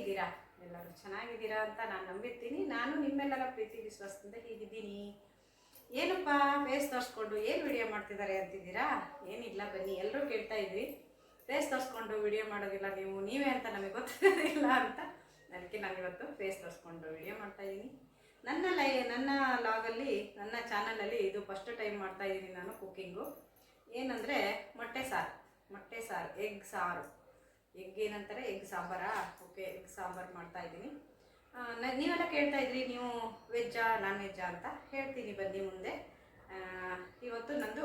ಹೇಗಿದ್ದೀರಾ? ಎಲ್ಲರೂ ಚೆನ್ನಾಗಿದ್ದೀರಾ ಅಂತ ನಾನು ನಂಬಿರ್ತೀನಿ. ನಾನು ನಿಮ್ಮೆಲ್ಲರ ಪ್ರೀತಿ ವಿಶ್ವಾಸದಿಂದ ಹೀಗಿದ್ದೀನಿ. ಏನಪ್ಪ ಫೇಸ್ ತೋರಿಸ್ಕೊಂಡು ಏನು ವಿಡಿಯೋ ಮಾಡ್ತಿದ್ದಾರೆ ಅಂತಿದ್ದೀರಾ? ಏನಿಲ್ಲ, ಬನ್ನಿ. ಎಲ್ಲರೂ ಕೇಳ್ತಾ ಇದ್ವಿ, ಫೇಸ್ ತೋರಿಸ್ಕೊಂಡು ವಿಡಿಯೋ ಮಾಡೋದಿಲ್ಲ ನೀವೇ ಅಂತ ನಮಗೆ ಗೊತ್ತಿಲ್ಲ ಅಂತ. ಅದಕ್ಕೆ ನಾನು ಇವತ್ತು ಫೇಸ್ ತೋರಿಸ್ಕೊಂಡು ವಿಡಿಯೋ ಮಾಡ್ತಾಯಿದ್ದೀನಿ. ನನ್ನ ಲಾಗಲ್ಲಿ, ನನ್ನ ಚಾನಲಲ್ಲಿ ಇದು ಫಸ್ಟ್ ಟೈಮ್ ಮಾಡ್ತಾಯಿದ್ದೀನಿ ನಾನು ಕುಕ್ಕಿಂಗು. ಏನಂದರೆ ಮೊಟ್ಟೆ ಸಾರು, ಎಗ್ ಸಾರು. ಎಗ್ ಏನಂತಾರೆ, ಎಗ್ ಸಾಂಬಾರಾ? ಓಕೆ, ಎಗ್ ಸಾಂಬಾರು ಮಾಡ್ತಾಯಿದ್ದೀನಿ. ನೀವೆಲ್ಲ ಕೇಳ್ತಾ ಇದ್ರಿ, ನೀವು ವೆಜ್ಜಾ ನಾನ್ ವೆಜ್ಜಾ ಅಂತ. ಹೇಳ್ತೀನಿ ಬನ್ನಿ ಮುಂದೆ. ಇವತ್ತು ನಾನು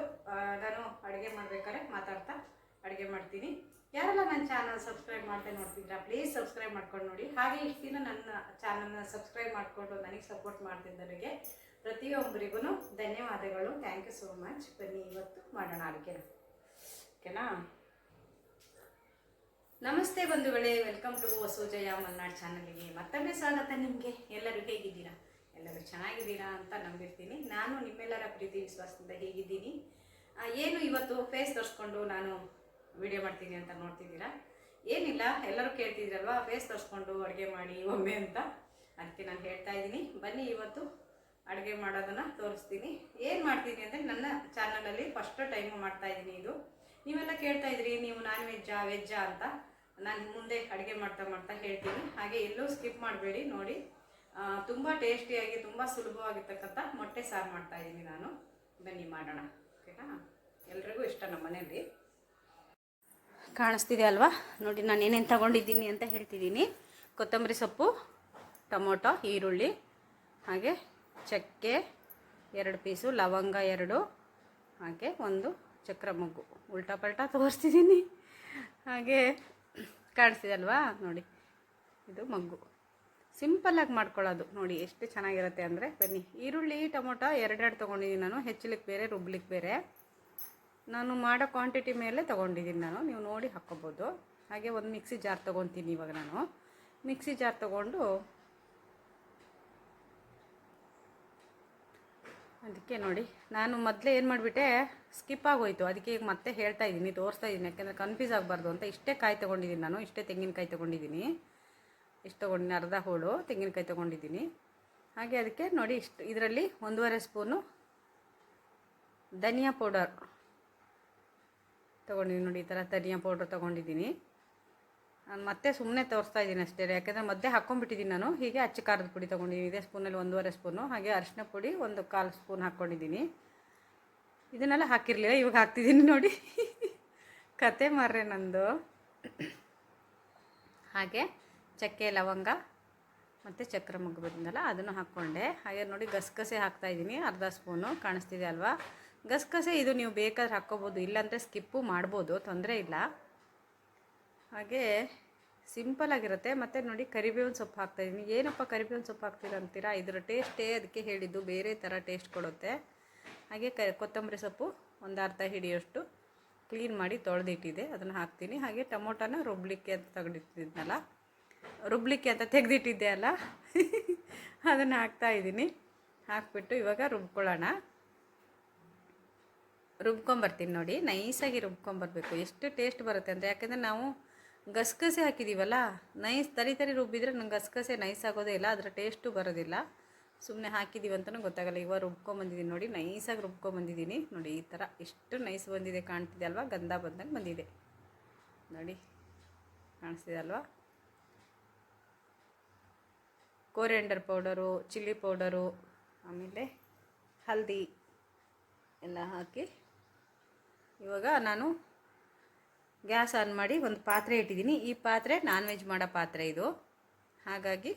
ಅಡುಗೆ ಮಾಡ್ಬೇಕಾದ್ರೆ ಮಾತಾಡ್ತಾ ಅಡುಗೆ ಮಾಡ್ತೀನಿ. ಯಾರೆಲ್ಲ ನನ್ನ ಚಾನಲ್ ಸಬ್ಸ್ಕ್ರೈಬ್ ಮಾಡ್ತಾ ನೋಡ್ತಿದ್ದೀರಾ, ಪ್ಲೀಸ್ ಸಬ್ಸ್ಕ್ರೈಬ್ ಮಾಡ್ಕೊಂಡು ನೋಡಿ. ಹಾಗೆ ಇಷ್ಟು ದಿನ ನನ್ನ ಚಾನಲ್ನ ಸಬ್ಸ್ಕ್ರೈಬ್ ಮಾಡಿಕೊಂಡು ನನಗೆ ಸಪೋರ್ಟ್ ಮಾಡ್ತಿದ್ದವರಿಗೆ ಪ್ರತಿಯೊಬ್ಬರಿಗೂ ಧನ್ಯವಾದಗಳು. Thank you so much. ಬನ್ನಿ ಇವತ್ತು ಮಾಡೋಣ ಅಡುಗೆನ, ಓಕೆನಾ? ನಮಸ್ತೆ ಬಂಧುಗಳೇ, ವೆಲ್ಕಮ್ ಟು ವಸುಜಯ ಮಲ್ನಾಡ್ ಚಾನಲ್ಗೆ ಮತ್ತೊಮ್ಮೆ ಸ್ವಾಗತ ನಿಮಗೆ. ಎಲ್ಲರೂ ಹೇಗಿದ್ದೀರಾ? ಎಲ್ಲರೂ ಚೆನ್ನಾಗಿದ್ದೀರಾ ಅಂತ ನಂಬಿರ್ತೀನಿ. ನಾನು ನಿಮ್ಮೆಲ್ಲರ ಪ್ರೀತಿ ವಿಶ್ವಾಸದಿಂದ ಹೇಗಿದ್ದೀನಿ. ಏನು ಇವತ್ತು ಫೇಸ್ ತೋರಿಸ್ಕೊಂಡು ನಾನು ವಿಡಿಯೋ ಮಾಡ್ತೀನಿ ಅಂತ ನೋಡ್ತಿದ್ದೀರಾ. ಏನಿಲ್ಲ, ಎಲ್ಲರೂ ಕೇಳ್ತಿದ್ದೀರಲ್ವಾ ಫೇಸ್ ತೋರಿಸ್ಕೊಂಡು ಅಡುಗೆ ಮಾಡಿ ಒಮ್ಮೆ ಅಂತ. ಅದಕ್ಕೆ ನಾನು ಹೇಳ್ತಾ ಇದ್ದೀನಿ, ಬನ್ನಿ ಇವತ್ತು ಅಡುಗೆ ಮಾಡೋದನ್ನು ತೋರಿಸ್ತೀನಿ. ಏನು ಮಾಡ್ತೀನಿ ಅಂದರೆ, ನನ್ನ ಚಾನಲಲ್ಲಿ ಫಸ್ಟ್ ಟೈಮು ಮಾಡ್ತಾಯಿದ್ದೀನಿ ಇದು. ನೀವೆಲ್ಲ ಕೇಳ್ತಾ ಇದ್ರಿ, ನೀವು ನಾನ್ ವೆಜ್ಜಾ ಅಂತ. ನಾನು ಮುಂದೆ ಅಡುಗೆ ಮಾಡ್ತಾ ಹೇಳ್ತೀನಿ. ಹಾಗೆ ಎಲ್ಲೂ ಸ್ಕಿಪ್ ಮಾಡಬೇಡಿ, ನೋಡಿ. ತುಂಬ ಟೇಸ್ಟಿಯಾಗಿ, ತುಂಬ ಸುಲಭವಾಗಿರ್ತಕ್ಕಂಥ ಮೊಟ್ಟೆ ಸಾರು ಮಾಡ್ತಾಯಿದ್ದೀನಿ ನಾನು. ಬನ್ನಿ ಮಾಡೋಣ, ಓಕೆನಾ? ಎಲ್ರಿಗೂ ಇಷ್ಟ ನಮ್ಮ ಮನೆಯಲ್ಲಿ. ಕಾಣಿಸ್ತಿದೆ ಅಲ್ವಾ? ನೋಡಿ ನಾನು ಏನೇನು ತಗೊಂಡಿದ್ದೀನಿ ಅಂತ ಹೇಳ್ತಿದ್ದೀನಿ. ಕೊತ್ತಂಬರಿ ಸೊಪ್ಪು, ಟೊಮೊಟೊ, ಈರುಳ್ಳಿ, ಹಾಗೆ ಚಕ್ಕೆ 2 ಪೀಸು, ಲವಂಗ 2, ಹಾಗೆ ಒಂದು ಚಕ್ರ ಮೊಗ್ಗು. ಉಲ್ಟಾ ಪಲ್ಟಾ ತೋರಿಸ್ತಿದ್ದೀನಿ. ಹಾಗೆ ಕಾಣಿಸ್ತಿದೆ ಅಲ್ವಾ? ನೋಡಿ, ಇದು ಮೊಗ್ಗು. ಸಿಂಪಲ್ಲಾಗಿ ಮಾಡ್ಕೊಳ್ಳೋದು, ನೋಡಿ ಎಷ್ಟು ಚೆನ್ನಾಗಿರುತ್ತೆ ಅಂದರೆ. ಬನ್ನಿ. ಈರುಳ್ಳಿ ಟೊಮೊಟೊ 2 ತೊಗೊಂಡಿದ್ದೀನಿ ನಾನು, ಹೆಚ್ಚಲಿಕ್ಕೆ ಬೇರೆ ರುಬ್ಲಿಕ್ಕೆ ಬೇರೆ. ನಾನು ಮಾಡೋ ಕ್ವಾಂಟಿಟಿ ಮೇಲೆ ತೊಗೊಂಡಿದ್ದೀನಿ ನಾನು, ನೀವು ನೋಡಿ ಹಾಕ್ಕೋಬೋದು. ಹಾಗೆ ಒಂದು ಮಿಕ್ಸಿ ಜಾರ್ ತೊಗೊತೀನಿ. ಇವಾಗ ನಾನು ಮಿಕ್ಸಿ ಜಾರ್ ತೊಗೊಂಡು ಅದಕ್ಕೆ ನೋಡಿ, ನಾನು ಮೊದಲೇ ಏನು ಮಾಡಿಬಿಟ್ಟೆ, ಸ್ಕಿಪ್ ಆಗೋಯ್ತು. ಅದಕ್ಕೆ ಈಗ ಮತ್ತೆ ಹೇಳ್ತಾ ಇದ್ದೀನಿ, ತೋರಿಸ್ತಾ ಇದ್ದೀನಿ, ಯಾಕೆಂದರೆ ಕನ್ಫ್ಯೂಸ್ ಆಗಬಾರ್ದು ಅಂತ. ಇಷ್ಟೇ ಕಾಯಿ ತೊಗೊಂಡಿದ್ದೀನಿ ನಾನು, ಇಷ್ಟೇ ತೆಂಗಿನಕಾಯಿ ತೊಗೊಂಡಿದ್ದೀನಿ. ಇಷ್ಟು ತೊಗೊಂಡಿನಿ, ಅರ್ಧ ಹೋಳು ತೆಂಗಿನಕಾಯಿ ತೊಗೊಂಡಿದ್ದೀನಿ. ಹಾಗೆ ಅದಕ್ಕೆ ನೋಡಿ, ಇದರಲ್ಲಿ 1.5 ಸ್ಪೂನು ಧನಿಯಾ ಪೌಡರ್ ತೊಗೊಂಡಿದ್ದೀನಿ. ನೋಡಿ, ಈ ಥರ ಧನಿಯಾ ಪೌಡ್ರ್ ತೊಗೊಂಡಿದ್ದೀನಿ. ನಾನು ಮತ್ತೆ ಸುಮ್ಮನೆ ತೋರಿಸ್ತಾ ಇದ್ದೀನಿ ಅಷ್ಟೇ, ಯಾಕೆಂದರೆ ಮಧ್ಯೆ ಹಾಕ್ಕೊಂಡ್ಬಿಟ್ಟಿದ್ದೀನಿ ನಾನು. ಹೀಗೆ ಅಚ್ಚ ಖಾರದ ಪುಡಿ ತೊಗೊಂಡಿದ್ದೀನಿ, ಇದೇ ಸ್ಪೂನಲ್ಲಿ 1.5 ಸ್ಪೂನು. ಹಾಗೆ ಅರಿಶಿನ ಪುಡಿ 1/4 ಸ್ಪೂನ್ ಹಾಕ್ಕೊಂಡಿದ್ದೀನಿ. ಇದನ್ನೆಲ್ಲ ಹಾಕಿರಲಿಲ್ಲ, ಇವಾಗ ಹಾಕ್ತಿದ್ದೀನಿ ನೋಡಿ. ಕತೆ ಮಾರ್ರೆ ನಂದು. ಹಾಗೆ ಚಕ್ಕೆ, ಲವಂಗ ಮತ್ತು ಚಕ್ರ ಮೊಗ್ಗು ಬಂದಲ್ಲ, ಅದನ್ನು ಹಾಕ್ಕೊಂಡೆ. ಹಾಗೆ ನೋಡಿ, ಗಸಗಸೆ ಹಾಕ್ತಾಯಿದ್ದೀನಿ, ಅರ್ಧ ಸ್ಪೂನು. ಕಾಣಿಸ್ತಿದೆ ಅಲ್ವಾ? ಗಸಗಸೆ ಇದು ನೀವು ಬೇಕಾದ್ರೆ ಹಾಕ್ಕೋಬೋದು, ಇಲ್ಲಾಂದರೆ ಸ್ಕಿಪ್ಪು ಮಾಡ್ಬೋದು, ತೊಂದರೆ ಇಲ್ಲ. ಹಾಗೆ ಸಿಂಪಲಾಗಿರುತ್ತೆ. ಮತ್ತು ನೋಡಿ, ಕರಿಬೇವಿನ ಸೊಪ್ಪು ಹಾಕ್ತಾಯಿದ್ದೀನಿ. ಏನಪ್ಪ ಕರಿಬೇವಿನ ಸೊಪ್ಪು ಹಾಕ್ತೀರ ಅಂತೀರಾ? ಇದರ ಟೇಸ್ಟೇ ಅದಕ್ಕೆ ಹೇಳಿದ್ದು, ಬೇರೆ ಥರ ಟೇಸ್ಟ್ ಕೊಡುತ್ತೆ. ಹಾಗೆ ಕೊತ್ತಂಬರಿ ಸೊಪ್ಪು ಒಂದು ಅರ್ಧ ಹಿಡಿಯೋಷ್ಟು ಕ್ಲೀನ್ ಮಾಡಿ ತೊಳೆದಿಟ್ಟಿದೆ, ಅದನ್ನು ಹಾಕ್ತೀನಿ. ಹಾಗೆ ಟೊಮೊಟೊನ ರುಬ್ಲಿಕ್ಕೆ ಅಂತ ತೆಗೆದಿಟ್ಟಿದ್ದೆ ಅಲ್ಲ, ಅದನ್ನು ಹಾಕ್ತಾಯಿದ್ದೀನಿ. ಹಾಕ್ಬಿಟ್ಟು ಇವಾಗ ರುಬ್ಕೊಂಬರ್ತೀನಿ. ನೋಡಿ, ನೈಸಾಗಿ ರುಬ್ಕೊಂಬರ್ಬೇಕು. ಎಷ್ಟು ಟೇಸ್ಟ್ ಬರುತ್ತೆ ಅಂದರೆ, ಯಾಕೆಂದರೆ ನಾವು ಗಸಗಸೆ ಹಾಕಿದ್ದೀವಲ್ಲ, ನೈಸ್ ತರಿ ರುಬ್ಬಿದ್ರೆ ನಂಗೆ ಗಸಗಸೆ ನೈಸ್ ಆಗೋದೇ ಇಲ್ಲ, ಅದರ ಟೇಸ್ಟು ಬರೋದಿಲ್ಲ. ಸುಮ್ಮನೆ ಹಾಕಿದ್ದೀವಿ ಅಂತಲೂ ಗೊತ್ತಾಗಲ್ಲ. ಇವಾಗ ರುಬ್ಕೊಂಬಂದಿದ್ದೀನಿ ನೋಡಿ, ನೈಸಾಗಿ ರುಬ್ಕೊಂಬಂದಿದ್ದೀನಿ. ನೋಡಿ, ಈ ಥರ ಎಷ್ಟು ನೈಸ್ ಬಂದಿದೆ, ಕಾಣ್ತಿದೆ ಅಲ್ವಾ? ಗಂಧ ಬಂದಂಗೆ ಬಂದಿದೆ ನೋಡಿ, ಕಾಣಿಸ್ತಿದೆ ಅಲ್ವಾ? ಕೋರಿಯಂಡರ್ ಪೌಡರು, ಚಿಲ್ಲಿ ಪೌಡರು, ಆಮೇಲೆ ಹಲ್ದಿ ಎಲ್ಲ ಹಾಕಿ ಇವಾಗ ನಾನು ಗ್ಯಾಸ್ ಆನ್ ಮಾಡಿ ಒಂದು ಪಾತ್ರೆ ಇಟ್ಟಿದ್ದೀನಿ. ಈ ಪಾತ್ರೆ ನಾನ್ ವೆಜ್ ಮಾಡೋ ಪಾತ್ರೆ ಇದು. ಹಾಗಾಗಿ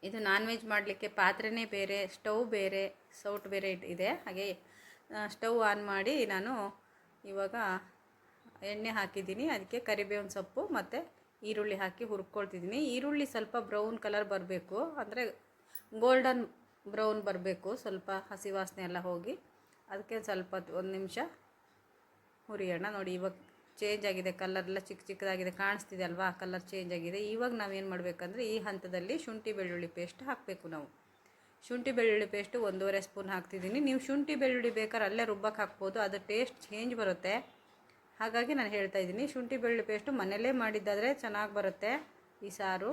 ಇದು ನಾನ್ ವೆಜ್ ಮಾಡಲಿಕ್ಕೆ ಪಾತ್ರೆನೇ ಬೇರೆ, ಸ್ಟವ್ ಬೇರೆ, ಸೌಟ್ ಬೇರೆ ಇದೆ. ಹಾಗೆ ಸ್ಟವ್ ಆನ್ ಮಾಡಿ ನಾನು ಇವಾಗ ಎಣ್ಣೆ ಹಾಕಿದ್ದೀನಿ. ಅದಕ್ಕೆ ಕರಿಬೇವಿನ ಸೊಪ್ಪು ಮತ್ತು ಈರುಳ್ಳಿ ಹಾಕಿ ಹುರ್ಕೊಳ್ತಿದ್ದೀನಿ. ಈರುಳ್ಳಿ ಸ್ವಲ್ಪ ಬ್ರೌನ್ ಕಲರ್ ಬರಬೇಕು, ಅಂದರೆ ಗೋಲ್ಡನ್ ಬ್ರೌನ್ ಬರಬೇಕು, ಸ್ವಲ್ಪ ಹಸಿ ವಾಸನೆ ಎಲ್ಲ ಹೋಗಿ. ಅದಕ್ಕೆ ಸ್ವಲ್ಪ 1 ನಿಮಿಷ ಹುರಿಯೋಣ. ನೋಡಿ, ಇವಾಗ ಚೇಂಜ್ ಆಗಿದೆ, ಕಲರೆಲ್ಲ ಚಿಕ್ಕದಾಗಿದೆ, ಕಾಣಿಸ್ತಿದೆ ಅಲ್ವಾ? ಕಲರ್ ಚೇಂಜ್ ಆಗಿದೆ. ಇವಾಗ ನಾವೇನು ಮಾಡಬೇಕಂದ್ರೆ, ಈ ಹಂತದಲ್ಲಿ ಶುಂಠಿ ಬೆಳ್ಳುಳ್ಳಿ ಪೇಸ್ಟ್ ಹಾಕಬೇಕು ನಾವು. ಶುಂಠಿ ಬೆಳ್ಳುಳ್ಳಿ ಪೇಸ್ಟು 1.5 ಸ್ಪೂನ್ ಹಾಕ್ತಿದ್ದೀನಿ. ನೀವು ಶುಂಠಿ ಬೆಳ್ಳುಳ್ಳಿ ಬೇಕಾದ್ರೆ ಅಲ್ಲೇ ರುಬ್ಬಕ್ಕೆ ಹಾಕ್ಬೋದು, ಅದು ಟೇಸ್ಟ್ ಚೇಂಜ್ ಬರುತ್ತೆ. ಹಾಗಾಗಿ ನಾನು ಹೇಳ್ತಾ ಇದ್ದೀನಿ, ಶುಂಠಿ ಬೆಳ್ಳುಳ್ಳಿ ಪೇಸ್ಟು ಮನೆಯಲ್ಲೇ ಮಾಡಿದ್ದಾದರೆ ಚೆನ್ನಾಗಿ ಬರುತ್ತೆ. ಈ ಸಾರು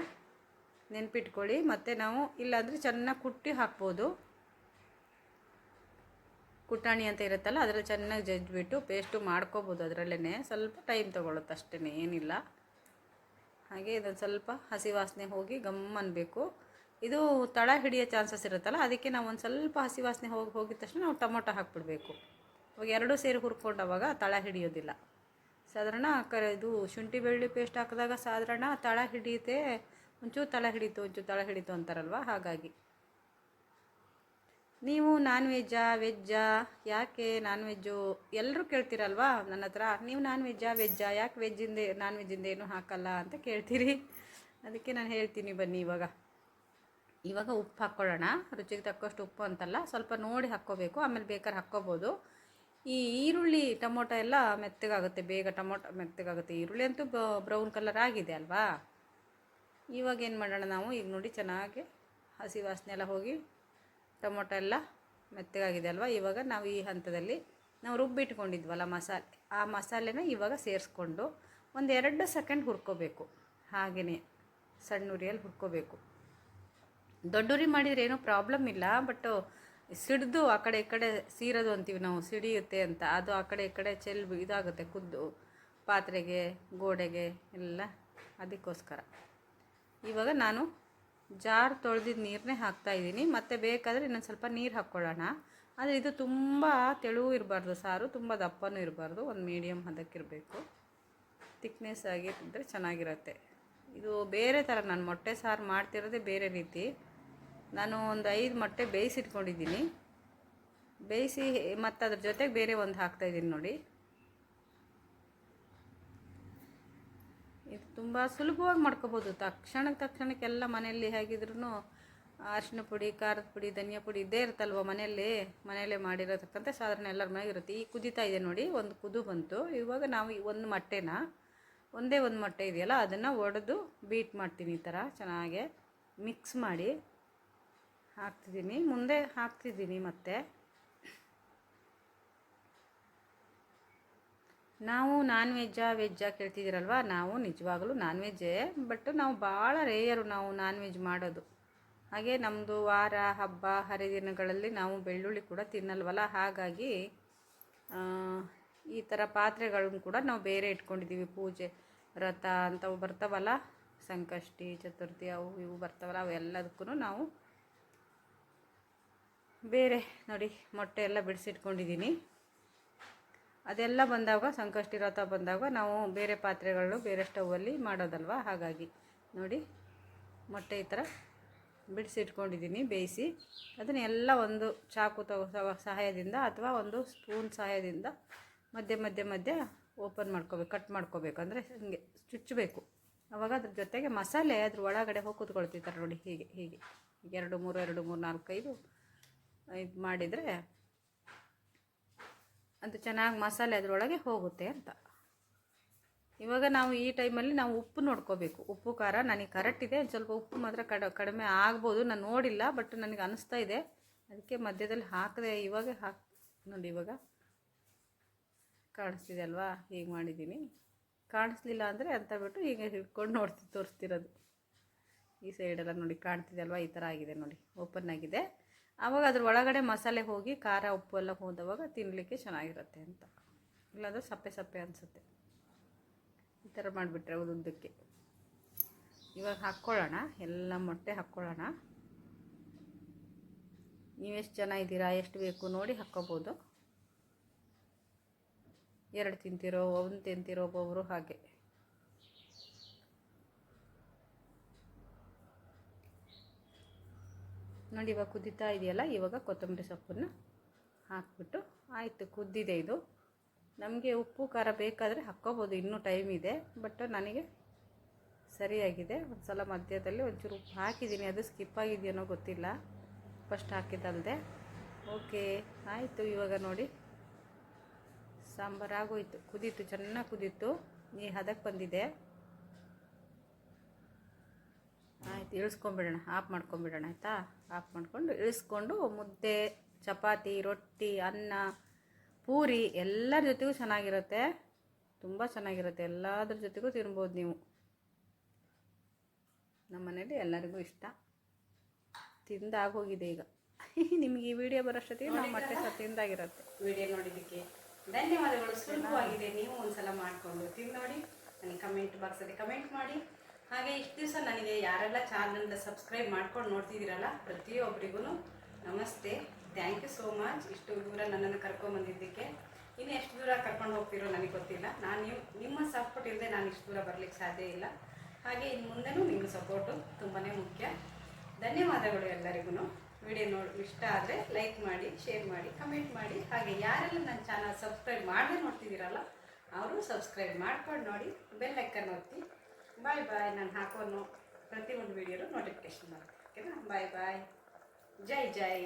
ನೆನ್ಪಿಟ್ಕೊಳ್ಳಿ. ಮತ್ತು ನಾವು ಇಲ್ಲಾಂದರೆ ಚೆನ್ನಾಗಿ ಕುಟ್ಟಿ ಹಾಕ್ಬೋದು. ಕುಟಾಣಿ ಅಂತ ಇರುತ್ತಲ್ಲ ಅದರಲ್ಲಿ ಚೆನ್ನಾಗಿ ಜಜ್ಜಿಬಿಟ್ಟು ಪೇಸ್ಟು ಮಾಡ್ಕೋಬೋದು. ಅದರಲ್ಲೇ ಸ್ವಲ್ಪ ಟೈಮ್ ತೊಗೊಳುತ್ತೆ ಅಷ್ಟೇ, ಏನಿಲ್ಲ. ಹಾಗೆ ಇದೊಂದು ಸ್ವಲ್ಪ ಹಸಿ ವಾಸನೆ ಹೋಗಿ ಗಮ್ ಅನ್ನಬೇಕು. ಇದು ತಳ ಹಿಡಿಯೋ ಚಾನ್ಸಸ್ ಇರುತ್ತಲ್ಲ, ಅದಕ್ಕೆ ನಾವು ಒಂದು ಸ್ವಲ್ಪ ಹಸಿ ವಾಸನೆ ಹೋಗಿದ ತಕ್ಷಣ ನಾವು ಟೊಮೊಟೊ ಹಾಕ್ಬಿಡ್ಬೇಕು. ಅವಾಗ ಎರಡೂ ಸೇರಿ ಹುರ್ಕೊಂಡು ಅವಾಗ ತಳ ಹಿಡಿಯೋದಿಲ್ಲ. ಸಾಧಾರಣ ಇದು ಶುಂಠಿ ಬೆಳ್ಳುಳ್ಳಿ ಪೇಸ್ಟ್ ಹಾಕಿದಾಗ ಸಾಧಾರಣ ತಳ ಹಿಡಿಯುತ್ತೆ, ಒಂಚೂರು ತಳ ಹಿಡಿತು ಅಂತಾರಲ್ವ, ಹಾಗಾಗಿ. ನೀವು ನಾನ್ ವೆಜ್ಜಾ ಯಾಕೆ ನಾನ್ ವೆಜ್ಜು ಎಲ್ಲರೂ ಕೇಳ್ತೀರಲ್ವಾ ನನ್ನ ಹತ್ರ, ನೀವು ನಾನ್ ವೆಜ್ಜಾ ಯಾಕೆ ನಾನ್ ವೆಜ್ಜಿಂದ ಏನೂ ಹಾಕಲ್ಲ ಅಂತ ಕೇಳ್ತೀರಿ. ಅದಕ್ಕೆ ನಾನು ಹೇಳ್ತೀನಿ ಬನ್ನಿ. ಇವಾಗ ಉಪ್ಪು ಹಾಕ್ಕೊಳ್ಳೋಣ. ರುಚಿಗೆ ತಕ್ಕಷ್ಟು ಉಪ್ಪು ಅಂತಲ್ಲ, ಸ್ವಲ್ಪ ನೋಡಿ ಹಾಕ್ಕೋಬೇಕು. ಆಮೇಲೆ ಬೇಕಾದ್ರೆ ಹಾಕ್ಕೋಬೋದು. ಈ ಈರುಳ್ಳಿ ಟೊಮೊಟೊ ಎಲ್ಲ ಮೆತ್ತಗಾಗುತ್ತೆ, ಬೇಗ ಟೊಮೊಟೊ ಮೆತ್ತಗಾಗುತ್ತೆ. ಈರುಳ್ಳಿ ಅಂತೂ ಬ್ರೌನ್ ಕಲರ್ ಆಗಿದೆ ಅಲ್ವಾ. ಇವಾಗ ಏನು ಮಾಡೋಣ ನಾವು, ಈಗ ನೋಡಿ ಚೆನ್ನಾಗಿ ಹಸಿ ವಾಸನೆ ಎಲ್ಲ ಹೋಗಿ ಟೊಮೊಟೊ ಎಲ್ಲ ಮೆತ್ತಗಾಗಿದೆ ಅಲ್ವಾ. ಇವಾಗ ನಾವು ಈ ಹಂತದಲ್ಲಿ ನಾವು ರುಬ್ಬಿಟ್ಕೊಂಡಿದ್ವಲ್ಲ ಮಸಾಲೆ, ಆ ಮಸಾಲೆನ ಇವಾಗ ಸೇರಿಸ್ಕೊಂಡು ಒಂದು 2 ಸೆಕೆಂಡ್ ಹುರ್ಕೋಬೇಕು. ಹಾಗೆಯೇ ಸಣ್ಣ ಉರಿಯಲ್ಲಿ ಹುರ್ಕೋಬೇಕು. ದೊಡ್ಡ ಉರಿ ಮಾಡಿದರೆ ಏನೂ ಪ್ರಾಬ್ಲಮ್ ಇಲ್ಲ, ಬಟ್ ಸಿಡಿದು ಆ ಕಡೆ ಈ ಕಡೆ ಸೀರೋದು ಅಂತೀವಿ ನಾವು, ಸಿಡಿಯುತ್ತೆ ಅಂತ. ಅದು ಆ ಕಡೆ ಈ ಕಡೆ ಇದಾಗುತ್ತೆ, ಕುದ್ದು ಪಾತ್ರೆಗೆ ಗೋಡೆಗೆ ಎಲ್ಲ. ಅದಕ್ಕೋಸ್ಕರ ಇವಾಗ ನಾನು ಜಾರ್ ತೊಳೆದಿದ್ದ ನೀರನ್ನೇ ಹಾಕ್ತಾಯಿದ್ದೀನಿ. ಮತ್ತು ಬೇಕಾದರೆ ಇನ್ನೊಂದು ಸ್ವಲ್ಪ ನೀರು ಹಾಕ್ಕೊಳ್ಳೋಣ. ಆದರೆ ಇದು ತುಂಬ ತೆಳುವು ಇರಬಾರ್ದು ಸಾರು, ತುಂಬ ದಪ್ಪನೂ ಇರಬಾರ್ದು, ಒಂದು ಮೀಡಿಯಮ್ ಹದಕ್ಕಿರಬೇಕು. ತಿಕ್ನೆಸ್ ಆಗಿದ್ದರೆ ಚೆನ್ನಾಗಿರುತ್ತೆ. ಇದು ಬೇರೆ ಥರ, ನಾನು ಮೊಟ್ಟೆ ಸಾರು ಮಾಡ್ತಿರೋದೇ ಬೇರೆ ರೀತಿ. ನಾನು ಒಂದು 5 ಮೊಟ್ಟೆ ಬೇಯಿಸಿಟ್ಕೊಂಡಿದ್ದೀನಿ. ಬೇಯಿಸಿ ಮತ್ತು ಅದ್ರ ಜೊತೆಗೆ ಬೇರೆ ಒಂದು ಹಾಕ್ತಾಯಿದ್ದೀನಿ ನೋಡಿ. ಇದು ತುಂಬ ಸುಲಭವಾಗಿ ಮಾಡ್ಕೋಬೋದು. ತಕ್ಷಣಕ್ಕೆಲ್ಲ ಮನೆಯಲ್ಲಿ ಹೇಗಿದ್ರೂ ಅರಿಶಿನ ಪುಡಿ, ಖಾರದ ಪುಡಿ, ಧನಿಯಾ ಪುಡಿ ಇದ್ದೇ ಇರುತ್ತಲ್ವ ಮನೆಯಲ್ಲೇ ಮಾಡಿರೋದಕ್ಕಂತೆ ಸಾಧಾರಣ ಎಲ್ಲರ ಮನೆಗೆ ಇರುತ್ತೆ. ಈಗ ಕುದೀತಾ ಇದೆ ನೋಡಿ, ಒಂದು ಕುದು ಬಂತು. ಇವಾಗ ನಾವು ಒಂದೇ ಒಂದು ಮೊಟ್ಟೆ ಇದೆಯಲ್ಲ ಅದನ್ನು ಒಡೆದು ಬೀಟ್ ಮಾಡ್ತೀನಿ. ಈ ಥರ ಚೆನ್ನಾಗೆ ಮಿಕ್ಸ್ ಮಾಡಿ ಹಾಕ್ತಿದ್ದೀನಿ. ಮುಂದೆ ಹಾಕ್ತಿದ್ದೀನಿ. ಮತ್ತು ನಾವು ನಾನ್ ವೆಜ್ಜಾ ಕೇಳ್ತಿದ್ದೀರಲ್ವ, ನಾವು ನಿಜವಾಗಲೂ ನಾನ್ ವೆಜ್ಜೇ, ಬಟ್ ನಾವು ಭಾಳ ರೇಯರು ನಾವು ನಾನ್ ವೆಜ್ ಮಾಡೋದು. ಹಾಗೆ ನಮ್ಮದು ವಾರ ಹಬ್ಬ ಹರಿದಿನಗಳಲ್ಲಿ ನಾವು ಬೆಳ್ಳುಳ್ಳಿ ಕೂಡ ತಿನ್ನಲ್ವಲ್ಲ, ಹಾಗಾಗಿ ಈ ಥರ ಪಾತ್ರೆಗಳನ್ನು ಕೂಡ ನಾವು ಬೇರೆ ಇಟ್ಕೊಂಡಿದ್ದೀವಿ. ಪೂಜೆ ವ್ರತ ಅಂತವು ಬರ್ತಾವಲ್ಲ, ಸಂಕಷ್ಟಿ ಚತುರ್ಥಿ ಅವು ಇವು ಬರ್ತಾವಲ್ಲ, ಅವೆಲ್ಲದಕ್ಕೂ ನಾವು ಬೇರೆ ನೋಡಿ ಮೊಟ್ಟೆ ಎಲ್ಲ ಬಿಡಿಸಿಟ್ಕೊಂಡಿದ್ದೀನಿ. ಅದೆಲ್ಲ ಬಂದಾಗ, ಸಂಕಷ್ಟಿ ವ್ರತ ಬಂದಾಗ ನಾವು ಬೇರೆ ಪಾತ್ರೆಗಳು ಬೇರೆ ಸ್ಟೌವಲ್ಲಿ ಮಾಡೋದಲ್ವ, ಹಾಗಾಗಿ ನೋಡಿ ಮೊಟ್ಟೆ ಈ ಥರ ಬಿಡಿಸಿಟ್ಕೊಂಡಿದ್ದೀನಿ ಬೇಯಿಸಿ. ಅದನ್ನ ಎಲ್ಲ ಒಂದು ಚಾಕು ಸಹಾಯದಿಂದ ಅಥವಾ ಒಂದು ಸ್ಪೂನ್ ಸಹಾಯದಿಂದ ಮಧ್ಯೆ ಓಪನ್ ಮಾಡ್ಕೋಬೇಕು, ಕಟ್ ಮಾಡ್ಕೋಬೇಕು. ಅಂದರೆ ಹೀಗೆ ಚುಚ್ಚಬೇಕು. ಆವಾಗ ಅದ್ರ ಜೊತೆಗೆ ಮಸಾಲೆ ಅದ್ರ ಒಳಗಡೆ ಹೋಗಿ ಕೂತ್ಕೊಳ್ತಿರ್ತಾರೆ ನೋಡಿ. ಹೀಗೆ 2, 3, 4, 5 ಇದು ಮಾಡಿದರೆ ಅದು ಚೆನ್ನಾಗಿ ಮಸಾಲೆ ಅದರೊಳಗೆ ಹೋಗುತ್ತೆ ಅಂತ. ಇವಾಗ ನಾವು ಈ ಟೈಮಲ್ಲಿ ನಾವು ಉಪ್ಪು ನೋಡ್ಕೋಬೇಕು. ಉಪ್ಪು ಖಾರ ನನಗೆ ಕರೆಕ್ಟ್ ಇದೆ. ಸ್ವಲ್ಪ ಉಪ್ಪು ಮಾತ್ರ ಕಡಿಮೆ ಆಗ್ಬೋದು, ನಾನು ನೋಡಿಲ್ಲ, ಬಟ್ ನನಗೆ ಅನಿಸ್ತಾ ಇದೆ. ಅದಕ್ಕೆ ಮಧ್ಯದಲ್ಲಿ ಹಾಕಿದೆ. ಇವಾಗ ನೋಡಿ, ಇವಾಗ ಕಾಣಿಸ್ತಿದೆ ಅಲ್ವಾ, ಹೀಗೆ ಮಾಡಿದ್ದೀನಿ. ಕಾಣಿಸ್ಲಿಲ್ಲ ಅಂದರೆ ಅಂತ ಬಿಟ್ಟು ಈಗ ಹಿಡ್ಕೊಂಡು ತೋರಿಸ್ತಿರೋದು. ಈ ಸೈಡೆಲ್ಲ ನೋಡಿ ಕಾಣ್ತಿದೆ ಅಲ್ವಾ, ಈ ಥರ ಆಗಿದೆ ನೋಡಿ, ಓಪನ್ ಆಗಿದೆ. ಆವಾಗ ಅದ್ರ ಒಳಗಡೆ ಮಸಾಲೆ ಹೋಗಿ ಖಾರ ಉಪ್ಪು ಎಲ್ಲ ಹೋದವಾಗ ತಿನ್ನಲಿಕ್ಕೆ ಚೆನ್ನಾಗಿರುತ್ತೆ ಅಂತ. ಇಲ್ಲಾಂದರೆ ಸಪ್ಪೆ ಅನಿಸುತ್ತೆ. ಈ ಥರ ಮಾಡಿಬಿಟ್ರೆ ಉದ್ದಕ್ಕೆ. ಇವಾಗ ಹಾಕ್ಕೊಳ್ಳೋಣ, ಎಲ್ಲ ಮೊಟ್ಟೆ ಹಾಕ್ಕೊಳ್ಳೋಣ. ನೀವೆಷ್ಟು ಜನ ಇದ್ದೀರಾ, ಎಷ್ಟು ಬೇಕು ನೋಡಿ ಹಾಕ್ಕೋಬೋದು. 2 ತಿಂತಿರೋ, 1 ತಿಂತಿರೋ ಒಬ್ಬೊಬ್ಬರು ಹಾಗೆ. ನೋಡಿ ಇವಾಗ ಕುದೀತಾ ಇದೆಯಲ್ಲ, ಇವಾಗ ಕೊತ್ತಂಬರಿ ಸೊಪ್ಪನ್ನು ಹಾಕ್ಬಿಟ್ಟು ಆಯಿತು, ಕುದ್ದಿದೆ ಇದು. ನಮಗೆ ಉಪ್ಪು ಖಾರ ಬೇಕಾದರೆ ಹಾಕ್ಕೋಬೋದು, ಇನ್ನೂ ಟೈಮ್ ಇದೆ. ಬಟ್ ನನಗೆ ಸರಿಯಾಗಿದೆ. ಒಂದು ಸಲ ಮಧ್ಯದಲ್ಲಿ ಒಂಚೂರು ಉಪ್ಪು ಹಾಕಿದ್ದೀನಿ, ಅದು ಸ್ಕಿಪ್ ಆಗಿದೆಯೇನೋ ಗೊತ್ತಿಲ್ಲ, ಫಸ್ಟ್ ಹಾಕಿದ್ದಲ್ದೆ. ಓಕೆ ಆಯಿತು. ಇವಾಗ ನೋಡಿ ಸಾಂಬಾರು ಆಗೋಯ್ತು, ಕುದೀತು, ಚೆನ್ನಾಗಿ ಕುದೀತು, ಈ ಹದಕ್ಕೆ ಬಂದಿದೆ. ಆಯಿತು, ಇಳಿಸ್ಕೊಂಬಿಡೋಣ, ಆಫ್ ಮಾಡ್ಕೊಂಬಿಡೋಣ. ಆಯಿತಾ, ಆಫ್ ಮಾಡ್ಕೊಂಡು ಇಳಿಸ್ಕೊಂಡು ಮುದ್ದೆ, ಚಪಾತಿ, ರೊಟ್ಟಿ, ಅನ್ನ, ಪೂರಿ ಎಲ್ಲರ ಜೊತೆಗೂ ಚೆನ್ನಾಗಿರುತ್ತೆ, ತುಂಬ ಚೆನ್ನಾಗಿರುತ್ತೆ. ಎಲ್ಲದ್ರ ಜೊತೆಗೂ ತಿನ್ಬೋದು ನೀವು. ನಮ್ಮ ಮನೇಲಿ ಎಲ್ಲರಿಗೂ ಇಷ್ಟ. ತಿಂದಾಗೋಗಿದೆ ಈಗ. ನಿಮ್ಗೆ ಈ ವಿಡಿಯೋ ಬರೋಷ್ಟೊತ್ತಿಗೆ ನಾವು ಮೊಟ್ಟೆ ಸಹ ತಿಂದಾಗಿರುತ್ತೆ. ವಿಡಿಯೋ ನೋಡಿದ್ದಕ್ಕೆ ಧನ್ಯವಾದಗಳು. ಸುಲಭವಾಗಿದೆ, ನೀವು ಒಂದ್ಸಲ ಮಾಡಿಕೊಂಡು ತಿಂದು ನೋಡಿ. ನನಗೆ ಕಮೆಂಟ್ ಬಾಕ್ಸಲ್ಲಿ ಕಮೆಂಟ್ ಮಾಡಿ. ಹಾಗೆ ಇಷ್ಟು ದಿವಸ ನನಗೆ ಯಾರೆಲ್ಲ ಚಾನಲ್ನ ಸಬ್ಸ್ಕ್ರೈಬ್ ಮಾಡ್ಕೊಂಡು ನೋಡ್ತಿದ್ದೀರಲ್ಲ ಪ್ರತಿಯೊಬ್ಬರಿಗೂ ನಮಸ್ತೆ. Thank you so much. ಇಷ್ಟು ದೂರ ನನ್ನನ್ನು ಕರ್ಕೊಂಬಂದಿದ್ದಕ್ಕೆ. ಇನ್ನು ಎಷ್ಟು ದೂರ ಕರ್ಕೊಂಡು ಹೋಗ್ತಿರೋ ನನಗೆ ಗೊತ್ತಿಲ್ಲ. ನಾನು ನಿಮ್ಮ ಸಪೋರ್ಟ್ ಇಲ್ಲದೆ ನಾನು ಇಷ್ಟು ದೂರ ಬರಲಿಕ್ಕೆ ಸಾಧ್ಯ ಇಲ್ಲ. ಹಾಗೆ ಇನ್ನು ಮುಂದೆನೂ ನಿಮ್ಮ ಸಪೋರ್ಟು ತುಂಬಾ ಮುಖ್ಯ. ಧನ್ಯವಾದಗಳು ಎಲ್ಲರಿಗೂ. ವಿಡಿಯೋ ಇಷ್ಟ ಆದರೆ ಲೈಕ್ ಮಾಡಿ, ಶೇರ್ ಮಾಡಿ, ಕಮೆಂಟ್ ಮಾಡಿ. ಹಾಗೆ ಯಾರೆಲ್ಲ ನನ್ನ ಚಾನಲ್ ಸಬ್ಸ್ಕ್ರೈಬ್ ಮಾಡದೆ ನೋಡ್ತಿದ್ದೀರಲ್ಲ ಅವರು ಸಬ್ಸ್ಕ್ರೈಬ್ ಮಾಡ್ಕೊಂಡು ನೋಡಿ, ಬೆಲ್ ಐಕನ್ ಒತ್ತಿ. ಬಾಯ್ ಬಾಯ್. ನಾನು ಹಾಕೋ ಪ್ರತಿಯೊಂದು ವಿಡಿಯೋರು ನೋಟಿಫಿಕೇಶನ್ ಬರುತ್ತೆ. ಓಕೆನಾ? ಬಾಯ್ ಬಾಯ್. ಜೈ ಜೈ.